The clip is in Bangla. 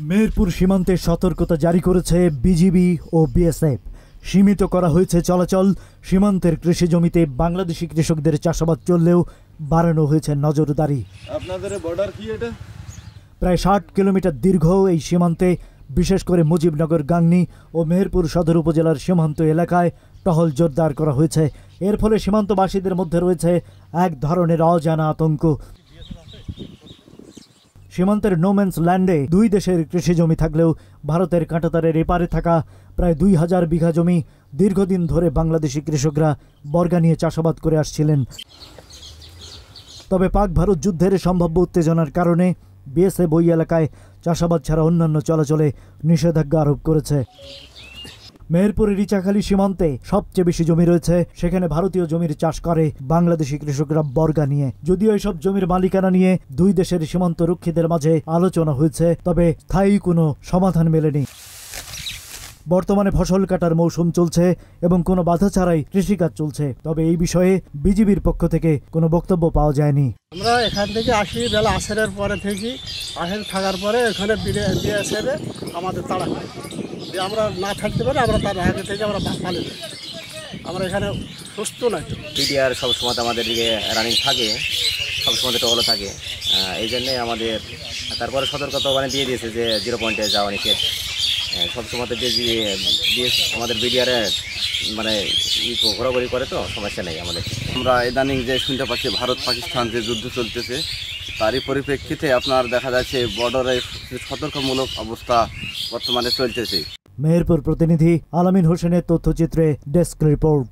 মেহেরপুর সীমান্তে সতর্কতা জারি করেছে বিজিবি ও বিএসএফ। সীমিত করা হয়েছে চলাচল। সীমান্তের কৃষি জমিতে বাংলাদেশি কৃষকদের চাষাবাদ চললেও বাড়ানো হয়েছে নজরদারি। আপনাদের বর্ডার কি এটা? প্রায় 60 কিলোমিটার দীর্ঘ এই সীমান্তে বিশেষ করে মুজিবনগর, গাংনী ও মেহেরপুর সদর উপজেলার সীমান্ত এলাকায় টহল জোরদার করা হয়েছে। এর ফলে সীমান্তবাসীদের মধ্যে রয়েছে এক ধরনের অজানা আতঙ্ক। সীমান্তের নোম্যান্স ল্যান্ডে দুই দেশের কৃষি জমি থাকলেও ভারতের কাঁটাতারের এপারে থাকা প্রায় 2000 বিঘা জমি দীর্ঘদিন ধরে বাংলাদেশি কৃষকরা বর্গা নিয়ে চাষাবাদ করে আসছিলেন। তবে পাক ভারত যুদ্ধের সম্ভাব্য উত্তেজনার কারণে বিএসএফ ওই এলাকায় চাষাবাদ ছাড়া অন্যান্য চলাচলে নিষেধাজ্ঞা আরোপ করেছে। মেহেরপুরের ইচাখালী সীমান্তে সবচেয়ে বেশি জমি রয়েছে। সেখানে ভারতীয় জমির চাষ করে বাংলাদেশি কৃষকরা বর্গা নিয়ে। যদিও এসব জমির মালিকানা নিয়ে দুই দেশের সীমান্ত রক্ষীদের মাঝে আলোচনা হয়েছে, তবে স্থায়ী কোনো সমাধান মেলেনি। বর্তমানে ফসল কাটার মৌসুম চলছে এবং কোনো বাধা ছাড়াই কৃষিকাজ চলছে। তবে এই বিষয়ে বিজিবির পক্ষ থেকে কোনো বক্তব্য পাওয়া যায়নি। আমরা এখান থেকে আসি বেলা আসরের পরে থেকে, আসর থাকার পরে এখানে বিএসএফ আমাদের তাড়া হয়। আমরা না থাকতে পারি, আমরা তার আগে থেকে আমরা পালিয়ে যাই। আমরা এখানে সুস্থ নাই। বিডিআর সবসময় আমাদের দিকে রানিং থাকে, সবসময় টহল থাকে। এই জন্যে আমাদের তারপরে সতর্কতা দিয়ে দিয়েছে যে 0 পয়েন্টে যাওয়া নিষেধ। সবসময় যে আমাদের বিডিআর ঘোরাঘুরি করে, তো সমস্যা নেই আমাদের। আমরা ইদানিং যে শুনতে পাচ্ছি ভারত পাকিস্তান যে যুদ্ধ চলতেছে, তারই পরিপ্রেক্ষিতে আপনার দেখা যাচ্ছে বর্ডারে সতর্কমূলক অবস্থা বর্তমানে চলতেছে। মেহেরপুর প্রতিনিধি আলামিন হোসেনের তথ্যচিত্রে ডেস্ক রিপোর্ট।